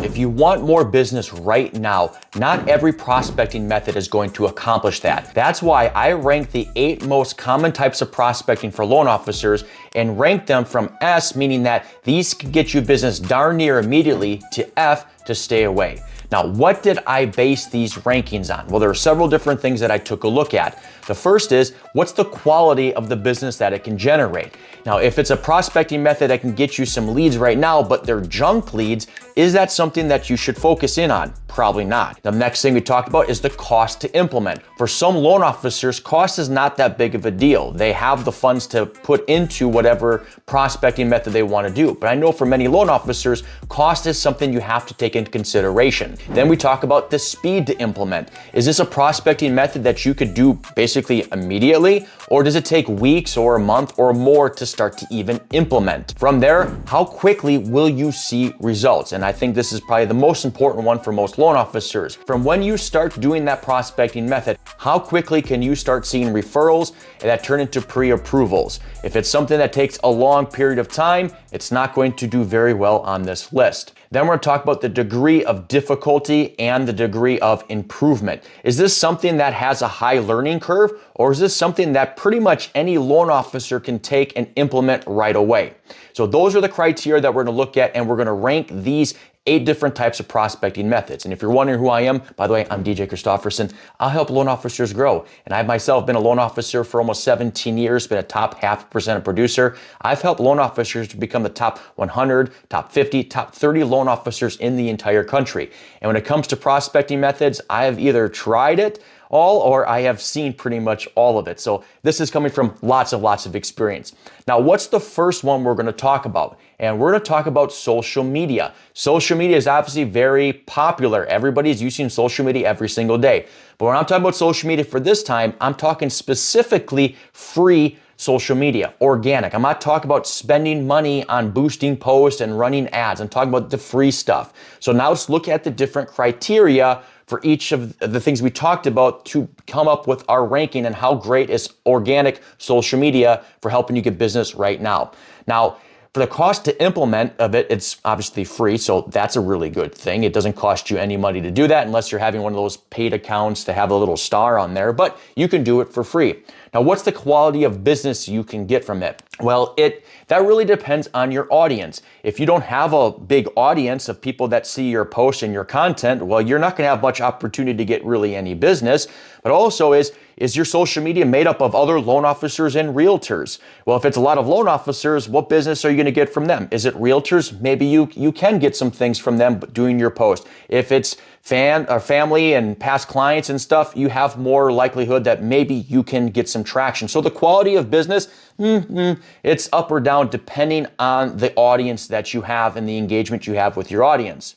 If you want more business right now, not every prospecting method is going to accomplish that. That's why I rank the 8 most common types of prospecting for loan officers and rank them from S, meaning that these can get you business darn near immediately, to F, to stay away. Now, what did I base these rankings on? Well, there are several different things that I took a look at. The first is, what's the quality of the business that it can generate? Now, if it's a prospecting method that can get you some leads right now, but they're junk leads, is that something that you should focus in on? Probably not. The next thing we talked about is the cost to implement. For some loan officers, cost is not that big of a deal. They have the funds to put into whatever prospecting method they want to do. But I know for many loan officers, cost is something you have to take into consideration. Then we talk about the speed to implement. Is this a prospecting method that you could do basically immediately, or does it take weeks or a month or more to start to even implement? From there, how quickly will you see results? And I think this is probably the most important one for most loan officers. From when you start doing that prospecting method, how quickly can you start seeing referrals that turn into pre-approvals? If it's something that takes a long period of time, it's not going to do very well on this list. Then we're going to talk about the degree of difficulty and the degree of improvement. Is this something that has a high learning curve, or is this something that pretty much any loan officer can take and implement right away? So those are the criteria that we're going to look at, and we're going to rank these 8 different types of prospecting methods. And if you're wondering who I am, by the way, I'm DJ Christofferson. I'll help loan officers grow. And I've myself been a loan officer for almost 17 years, been a top 0.5% producer. I've helped loan officers to become the top 100, top 50, top 30 loan officers in the entire country. And when it comes to prospecting methods, I have either tried it all, or I have seen pretty much all of it. So this is coming from lots of experience. Now, what's the first one we're going to talk about? And we're going to talk about social media. Social media is obviously very popular. Everybody's using social media every single day. But when I'm talking about social media for this time, I'm talking specifically free social media, organic. I'm not talking about spending money on boosting posts and running ads. I'm talking about the free stuff. So now let's look at the different criteria for each of the things we talked about to come up with our ranking and how great is organic social media for helping you get business right now. Now, for the cost to implement of it, it's obviously free, so that's a really good thing. It doesn't cost you any money to do that unless you're having one of those paid accounts to have a little star on there, but you can do it for free. Now, what's the quality of business you can get from it? Well, that really depends on your audience. If you don't have a big audience of people that see your posts and your content, well, you're not going to have much opportunity to get really any business. But also is your social media made up of other loan officers and realtors? Well, if it's a lot of loan officers, what business are you going to get from them? Is it realtors? Maybe you can get some things from them doing your post. If it's family and past clients and stuff, you have more likelihood that maybe you can get some traction. So the quality of business, it's up or down depending on the audience that you have and the engagement you have with your audience.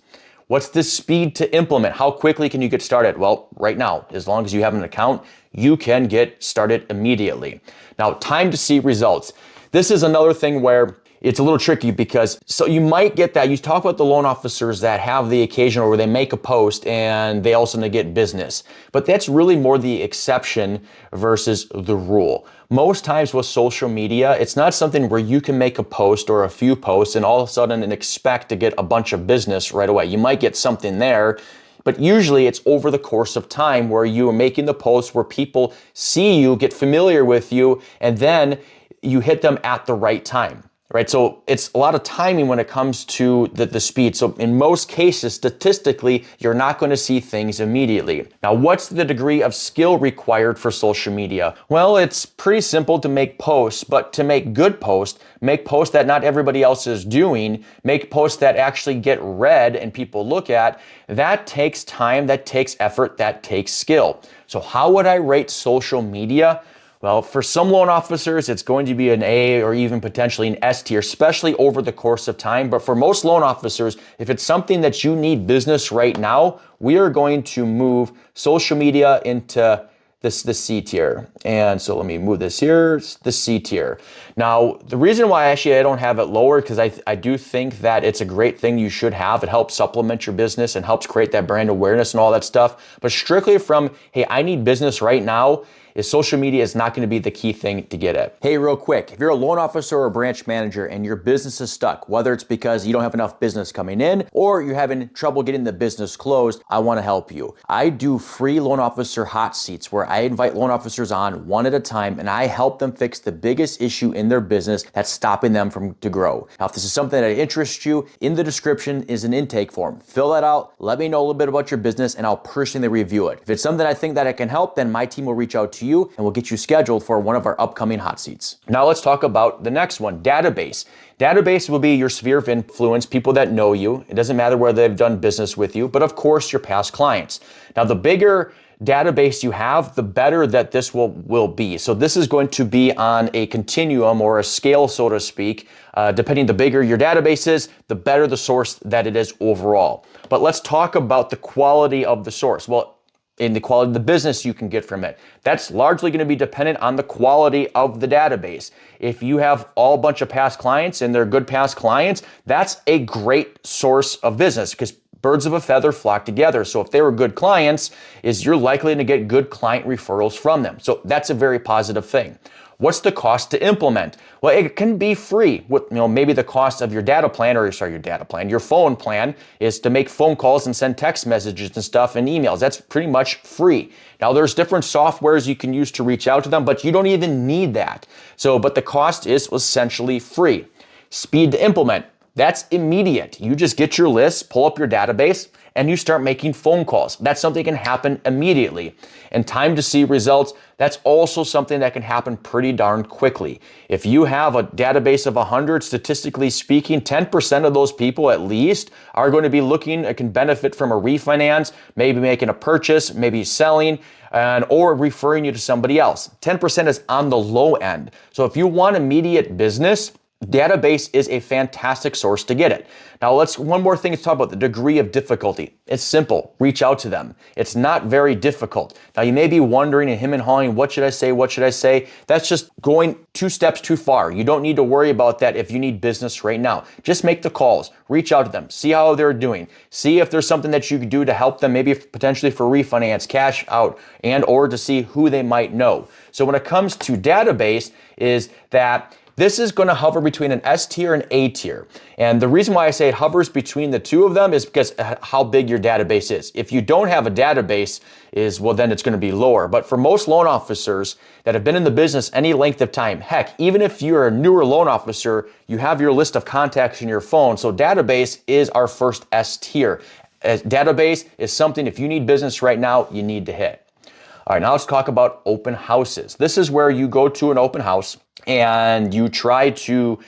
What's the speed to implement? How quickly can you get started? Well, right now, as long as you have an account, you can get started immediately. Now, time to see results. This is another thing where it's a little tricky because so you might get that. You talk about the loan officers that have the occasion where they make a post and they also get business, but that's really more the exception versus the rule. Most times with social media, it's not something where you can make a post or a few posts and all of a sudden and expect to get a bunch of business right away. You might get something there, but usually it's over the course of time where you are making the posts where people see you, get familiar with you, and then you hit them at the right time. Right, so it's a lot of timing when it comes to the speed. So in most cases, statistically, you're not going to see things immediately. Now, what's the degree of skill required for social media? Well, it's pretty simple to make posts, but to make good posts, make posts that not everybody else is doing, make posts that actually get read and people look at, that takes time, that takes effort, that takes skill. So how would I rate social media? Well, for some loan officers, it's going to be an A or even potentially an S tier, especially over the course of time. But for most loan officers, if it's something that you need business right now, we are going to move social media into the C tier. And so let me move this here, the C tier. Now, the reason why actually I don't have it lower, because I do think that it's a great thing you should have. It helps supplement your business and helps create that brand awareness and all that stuff. But strictly from, hey, I need business right now, is social media is not going to be the key thing to get it. Hey, real quick, if you're a loan officer or a branch manager and your business is stuck, whether it's because you don't have enough business coming in or you're having trouble getting the business closed, I want to help you. I do free loan officer hot seats where I invite loan officers on one at a time and I help them fix the biggest issue in their business that's stopping them from to grow. Now, if this is something that interests you, in the description is an intake form. Fill that out, let me know a little bit about your business, and I'll personally review it. If it's something I think that I can help, then my team will reach out to you and we'll get you scheduled for one of our upcoming hot seats. Now let's talk about the next one, database. Database will be your sphere of influence, people that know you. It doesn't matter whether they've done business with you, but of course your past clients. Now the bigger database you have, the better that this will be. So this is going to be on a continuum or a scale, so to speak. Depending the bigger your database is, the better the source that it is overall. But let's talk about the quality of the source. Well, in the quality of the business you can get from it. That's largely going to be dependent on the quality of the database. If you have all bunch of past clients and they're good past clients, that's a great source of business because birds of a feather flock together. So if they were good clients, you're likely to get good client referrals from them. So that's a very positive thing. What's the cost to implement? Well, it can be free. With maybe the cost of your your phone plan is to make phone calls and send text messages and stuff and emails. That's pretty much free. Now there's different softwares you can use to reach out to them, but you don't even need that. But the cost is essentially free. Speed to implement. That's immediate. You just get your list, pull up your database, and you start making phone calls. That's something that can happen immediately. And time to see results, that's also something that can happen pretty darn quickly. If you have a database of 100, statistically speaking, 10% of those people at least are going to be can benefit from a refinance, maybe making a purchase, maybe selling, or referring you to somebody else. 10% is on the low end. So if you want immediate business, database is a fantastic source to get it. Now one more thing to talk about, the degree of difficulty. It's simple, reach out to them. It's not very difficult. Now you may be wondering and him and hawing, what should I say? That's just going 2 steps too far. You don't need to worry about that if you need business right now. Just make the calls, reach out to them, see how they're doing, see if there's something that you could do to help them, maybe potentially for refinance, cash out, and or to see who they might know. So when it comes to database is that this is going to hover between an S tier and A tier. And the reason why I say it hovers between the two of them is because how big your database is. If you don't have a database, then it's going to be lower. But for most loan officers that have been in the business any length of time, heck, even if you're a newer loan officer, you have your list of contacts in your phone. So database is our first S tier. Database is something, if you need business right now, you need to hit. All right, now let's talk about open houses. This is where you go to an open house and you try to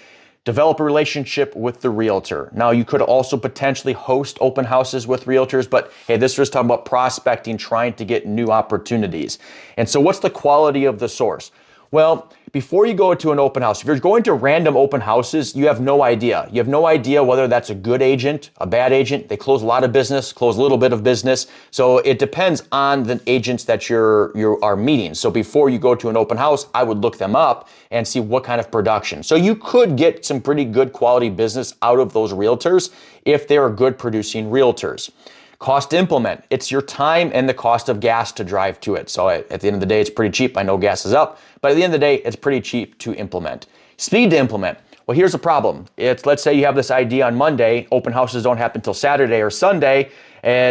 develop a relationship with the realtor. Now, you could also potentially host open houses with realtors, but hey, this was talking about prospecting, trying to get new opportunities. And so what's the quality of the source? Well, before you go to an open house, if you're going to random open houses, you have no idea. You have no idea whether that's a good agent, a bad agent. They close a lot of business, close a little bit of business. So it depends on the agents that you are meeting. So before you go to an open house, I would look them up and see what kind of production. So you could get some pretty good quality business out of those realtors if they are good producing realtors. Cost to implement, it's your time and the cost of gas to drive to it. So at the end of the day, it's pretty cheap. I know gas is up, but at the end of the day, it's pretty cheap to implement. Speed to implement. Well, here's the problem. Let's say you have this idea on Monday, open houses don't happen until Saturday or Sunday,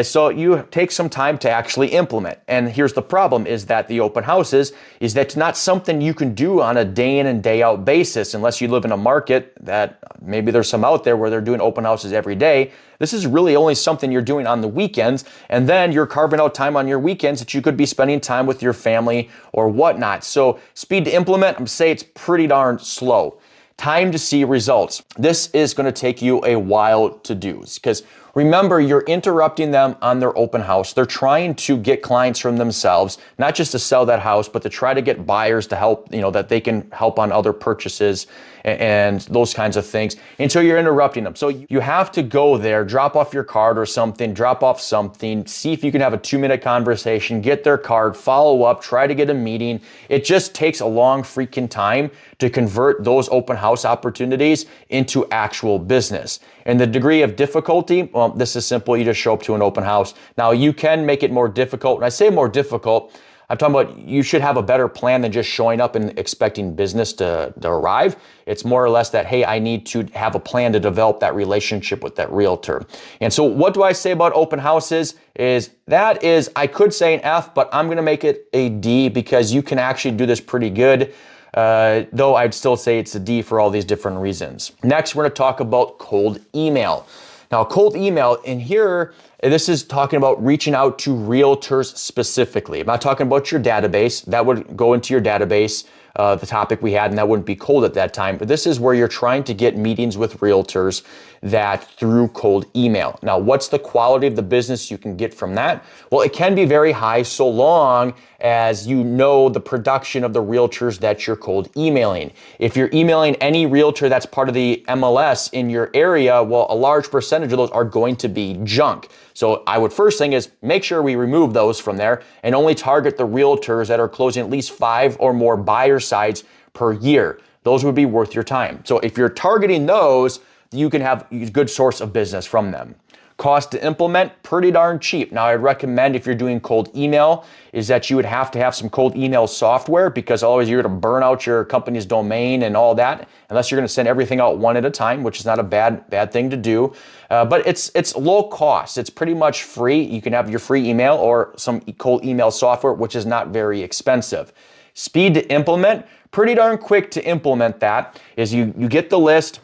so you take some time to actually implement. And here's the problem is that the open houses is that's not something you can do on a day in and day out basis unless you live in a market that maybe there's some out there where they're doing open houses every day. This is really only something you're doing on the weekends, and then you're carving out time on your weekends that you could be spending time with your family or whatnot. So speed to implement, I'm saying it's pretty darn slow. Time to see results. This is going to take you a while to do because remember, you're interrupting them on their open house. They're trying to get clients from themselves, not just to sell that house, but to try to get buyers to help, that they can help on other purchases and those kinds of things. And so you're interrupting them. So you have to go there, drop off your card or something, drop off something, see if you can have a 2-minute conversation, get their card, follow up, try to get a meeting. It just takes a long freaking time to convert those open house opportunities into actual business. And the degree of difficulty, well, this is simple. You just show up to an open house. Now, you can make it more difficult. When I say more difficult, I'm talking about you should have a better plan than just showing up and expecting business to arrive. It's more or less that, hey, I need to have a plan to develop that relationship with that realtor. And so what do I say about open houses? I could say an F, but I'm going to make it a D because you can actually do this pretty good. Though I'd still say it's a D for all these different reasons. Next, we're going to talk about cold email. Now, cold email in here, this is talking about reaching out to realtors specifically. I'm not talking about your database. That would go into your database, the topic we had, and that wouldn't be cold at that time. But this is where you're trying to get meetings with realtors that through cold email. Now, what's the quality of the business you can get from that? Well, it can be very high so long as you know the production of the realtors that you're cold emailing. If you're emailing any realtor that's part of the MLS in your area, well, a large percentage of those are going to be junk. So I would first thing is make sure we remove those from there and only target the realtors that are closing at least 5 or more buyer sides per year. Those would be worth your time. So if you're targeting those, you can have a good source of business from them. Cost to implement, pretty darn cheap. Now, I'd recommend if you're doing cold email is that you would have to have some cold email software because otherwise you're going to burn out your company's domain and all that, unless you're going to send everything out one at a time, which is not a bad thing to do. But it's low cost. It's pretty much free. You can have your free email or some cold email software, which is not very expensive. Speed to implement, pretty darn quick to implement that is you get the list,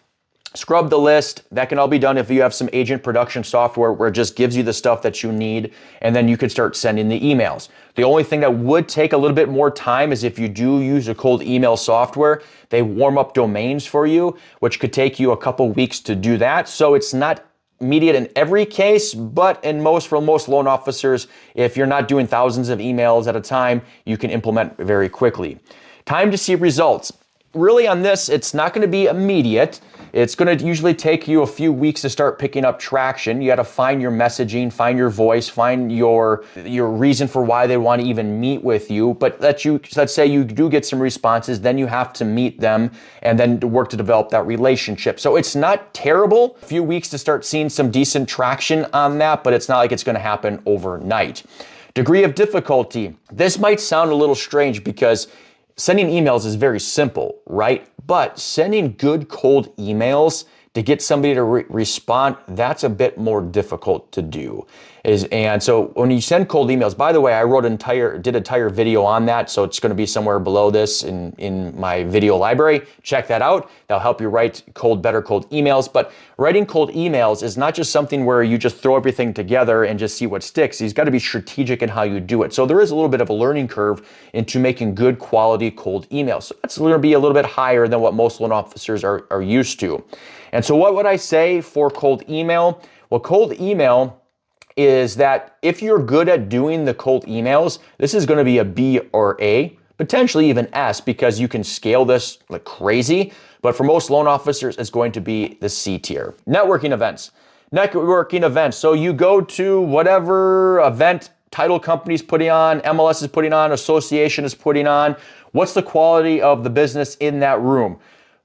scrub the list. That can all be done if you have some agent production software where it just gives you the stuff that you need, and then you can start sending the emails. The only thing that would take a little bit more time is if you do use a cold email software, they warm up domains for you, which could take you a couple weeks to do that. So it's not immediate in every case, but for most loan officers, if you're not doing thousands of emails at a time, you can implement very quickly. Time to see results. Really on this, it's not going to be immediate. It's going to usually take you a few weeks to start picking up traction. You got to find your messaging, find your voice, find your reason for why they want to even meet with you. But let's say you do get some responses, then you have to meet them and then work to develop that relationship. So it's not terrible. A few weeks to start seeing some decent traction on that, but it's not like it's going to happen overnight. Degree of difficulty. This might sound a little strange because sending emails is very simple, right? But sending good cold emails to get somebody to respond, that's a bit more difficult to do. And so when you send cold emails, by the way, I did an entire video on that, so it's going to be somewhere below this in my video library. Check that out. That'll help you write better cold emails. But writing cold emails is not just something where you just throw everything together and just see what sticks. You've got to be strategic in how you do it. So there is a little bit of a learning curve into making good quality cold emails. So that's going to be a little bit higher than what most loan officers are used to. And so what would I say for cold email? Well, cold email is that if you're good at doing the cold emails, this is going to be a B or A, potentially even S, because you can scale this like crazy. But for most loan officers, it's going to be the C tier. Networking events. So you go to whatever event title company's putting on, MLS is putting on, association is putting on. What's the quality of the business in that room?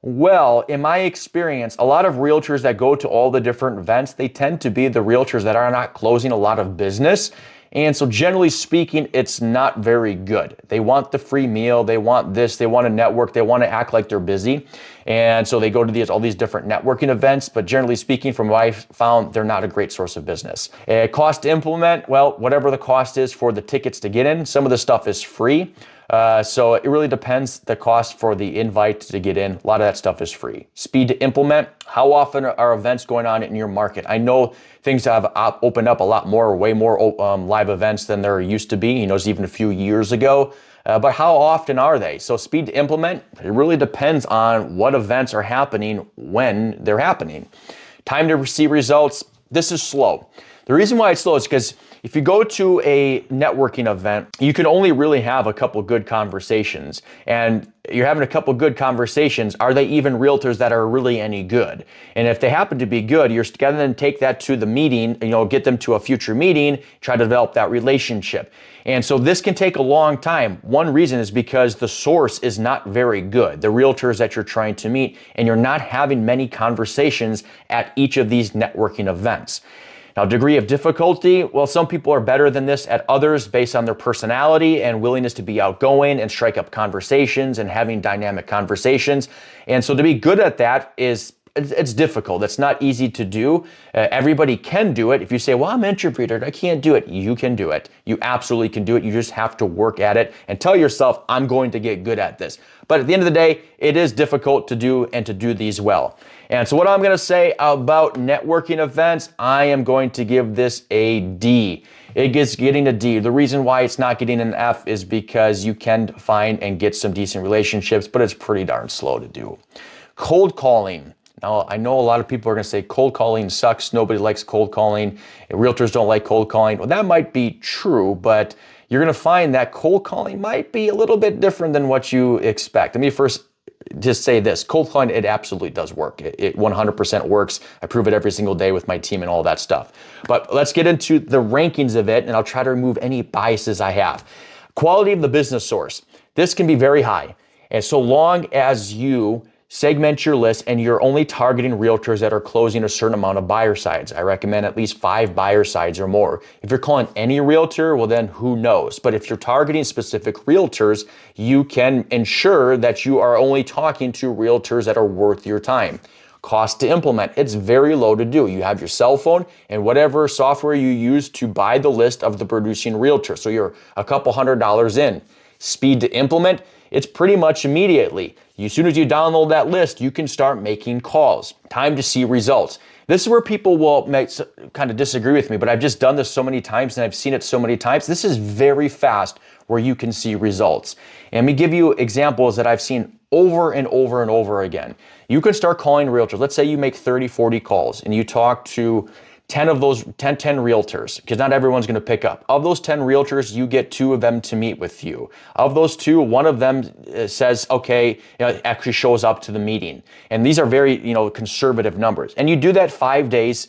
Well, in my experience, a lot of realtors that go to all the different events, they tend to be the realtors that are not closing a lot of business. And so generally speaking, it's not very good. They want the free meal, they want this, they want to network, they want to act like they're busy. And so they go to all these different networking events, but generally speaking, from what I've found, they're not a great source of business. Cost to implement, well, whatever the cost is for the tickets to get in, some of the stuff is free. So it really depends the cost for the invite to get in. A lot of that stuff is free. Speed to implement. How often are events going on in your market? I know things have opened up a lot more, way more live events than there used to be. It's even a few years ago. But how often are they? So speed to implement, it really depends on what events are happening when they're happening. Time to see results. This is slow. The reason why it's slow is because if you go to a networking event, you can only really have a couple good conversations. And you're having a couple good conversations. Are they even realtors that are really any good? And if they happen to be good, you're going to then take that to the meeting, get them to a future meeting, try to develop that relationship. And so this can take a long time. One reason is because the source is not very good, the realtors that you're trying to meet, and you're not having many conversations at each of these networking events. Now, degree of difficulty, well, some people are better than this at others based on their personality and willingness to be outgoing and strike up conversations and having dynamic conversations. And so to be good at that it's difficult. It's not easy to do. Everybody can do it. If you say, well, I'm introverted, I can't do it. You can do it. You absolutely can do it. You just have to work at it and tell yourself, I'm going to get good at this. But at the end of the day, it is difficult to do and to do these well. And so what I'm going to say about networking events, I am going to give this a D. It is getting a D. The reason why it's not getting an F is because you can find and get some decent relationships, but it's pretty darn slow to do. Cold calling. Now, I know a lot of people are going to say cold calling sucks. Nobody likes cold calling. Realtors don't like cold calling. Well, that might be true, but you're going to find that cold calling might be a little bit different than what you expect. Let me first just say this. Cold calling, it absolutely does work. It 100% works. I prove it every single day with my team and all that stuff. But let's get into the rankings of it, and I'll try to remove any biases I have. Quality of the business source. This can be very high. And so long as you segment your list and you're only targeting realtors that are closing a certain amount of buyer sides. I recommend at least 5 buyer sides or more. If you're calling any realtor, well then who knows? But if you're targeting specific realtors, you can ensure that you are only talking to realtors that are worth your time. Cost to implement, it's very low to do. You have your cell phone and whatever software you use to buy the list of the producing realtor. So you're a couple $100 in. Speed to implement, it's pretty much immediately. As soon as you download that list, you can start making calls. Time to see results. This is where people will kind of disagree with me, but I've just done this so many times and I've seen it so many times. This is very fast where you can see results. And let me give you examples that I've seen over and over and over again. You can start calling realtors. Let's say you make 30, 40 calls and you talk to 10 of those 10 realtors, because not everyone's going to pick up. Of those 10 realtors, you get 2 of them to meet with you. Of those 2, one of them says, okay, actually shows up to the meeting. And these are very, conservative numbers. And you do that 5 days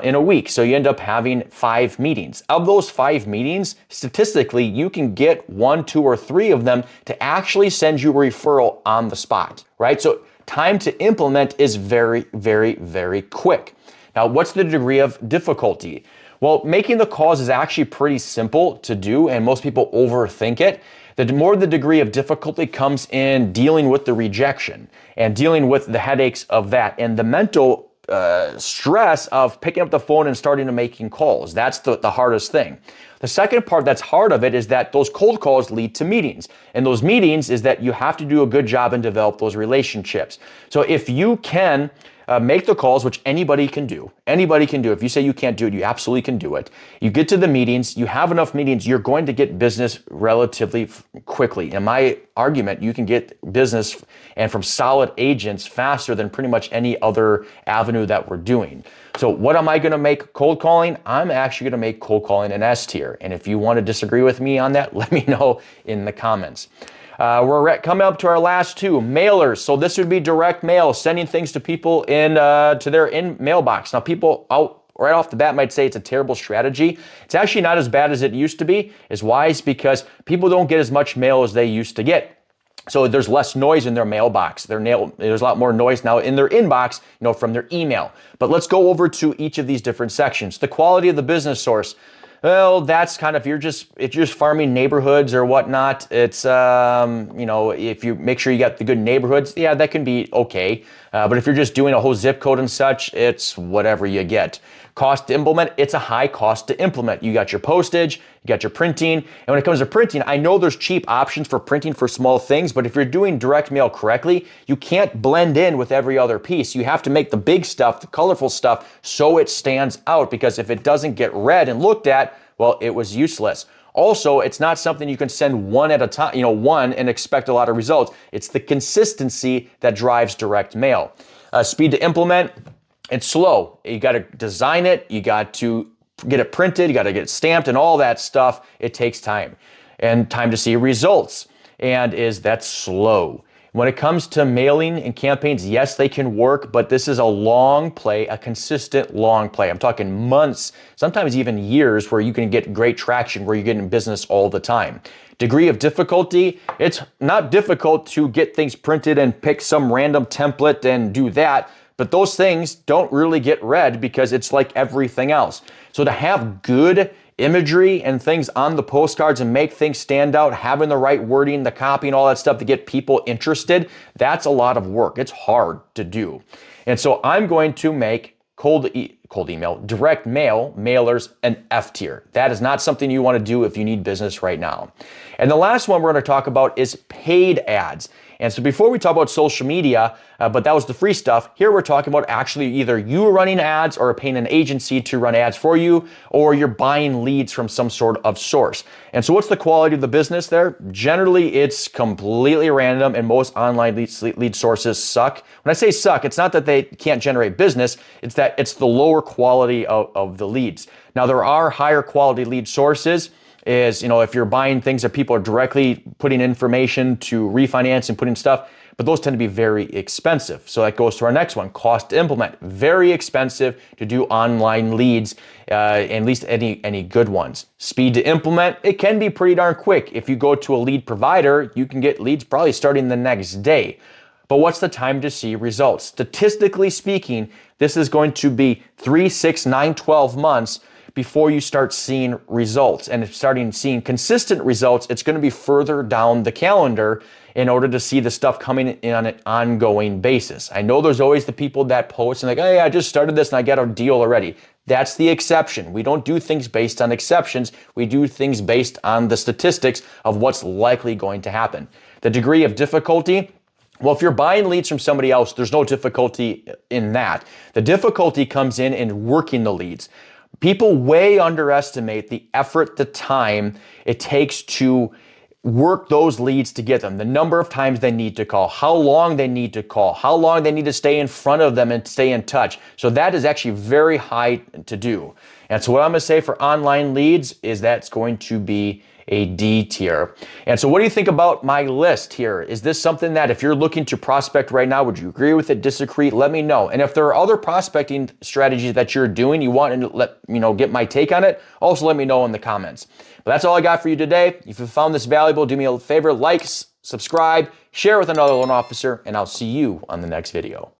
in a week. So you end up having 5 meetings. Of those 5 meetings, statistically, you can get 1, 2, or 3 of them to actually send you a referral on the spot, right? So time to implement is very, very, very quick. Now, what's the degree of difficulty? Well, making the calls is actually pretty simple to do, and most people overthink it. The more the degree of difficulty comes in dealing with the rejection and dealing with the headaches of that and the mental stress of picking up the phone and starting to making calls. That's the hardest thing. The second part that's hard of it is that those cold calls lead to meetings. And those meetings is that you have to do a good job and develop those relationships. So if you can make the calls, which anybody can do. Anybody can do. If you say you can't do it, you absolutely can do it. You get to the meetings, you have enough meetings, you're going to get business relatively quickly. In my argument, you can get business and from solid agents faster than pretty much any other avenue that we're doing. So what am I going to make cold calling? I'm actually going to make cold calling an S tier. And if you want to disagree with me on that, let me know in the comments. We're coming up to our last 2, mailers. So this would be direct mail, sending things to people to their mailbox. Now people right off the bat might say it's a terrible strategy. It's actually not as bad as it used to be. It's wise because people don't get as much mail as they used to get. So there's less noise in their mailbox. There's a lot more noise now in their inbox, from their email. But let's go over to each of these different sections. The quality of the business source. Well, that's kind of, if you're just farming neighborhoods or whatnot, it's, if you make sure you got the good neighborhoods, yeah, that can be okay. But if you're just doing a whole zip code and such, it's whatever you get. Cost to implement, it's a high cost to implement. You got your postage, you got your printing. And when it comes to printing, I know there's cheap options for printing for small things, but if you're doing direct mail correctly, you can't blend in with every other piece. You have to make the big stuff, the colorful stuff, so it stands out, because if it doesn't get read and looked at, well, it was useless. Also, it's not something you can send one at a time, one and expect a lot of results. It's the consistency that drives direct mail. Speed to implement, it's slow. You got to design it. You got to get it printed. You got to get it stamped and all that stuff. It takes time and time to see results. And that's slow. When it comes to mailing and campaigns, yes, they can work, but this is a long play, a consistent long play. I'm talking months, sometimes even years, where you can get great traction, where you're getting business all the time. Degree of difficulty, it's not difficult to get things printed and pick some random template and do that, But those things don't really get read because it's like everything else. So to have good imagery and things on the postcards and make things stand out, having the right wording, the copy and all that stuff to get people interested, that's a lot of work. It's hard to do. And so I'm going to make cold email, direct mail, mailers an F tier. That is not something you want to do if you need business right now. And the last one we're going to talk about is paid ads. And so before we talk about social media, but that was the free stuff, here we're talking about actually either you running ads or paying an agency to run ads for you, or you're buying leads from some sort of source. And so what's the quality of the business there? Generally, it's completely random, and most online lead sources suck. When I say suck, it's not that they can't generate business, it's that it's the lower quality of the leads. Now, there are higher quality lead sources. Is, if you're buying things that people are directly putting information to refinance and putting stuff, but those tend to be very expensive. So that goes to our next one, cost to implement. Very expensive to do online leads, at least any good ones. Speed to implement, it can be pretty darn quick. If you go to a lead provider, you can get leads probably starting the next day. But what's the time to see results? Statistically speaking, this is going to be 3, 6, 9, 12 months before you start seeing results. And if starting seeing consistent results, it's going to be further down the calendar in order to see the stuff coming in on an ongoing basis. I know there's always the people that post and like, hey, I just started this and I got a deal already. That's the exception. We don't do things based on exceptions. We do things based on the statistics of what's likely going to happen. The degree of difficulty, well, if you're buying leads from somebody else, there's no difficulty in that. The difficulty comes in working the leads. People way underestimate the effort, the time it takes to work those leads to get them, the number of times they need to call, how long they need to call, how long they need to stay in front of them and stay in touch. So that is actually very high to do. And so what I'm going to say for online leads is that's going to be a D tier. And so what do you think about my list here? Is this something that if you're looking to prospect right now, would you agree with it, disagree? Let me know. And if there are other prospecting strategies that you're doing, you want to get my take on it, also let me know in the comments. But that's all I got for you today. If you found this valuable, do me a favor, like, subscribe, share with another loan officer, and I'll see you on the next video.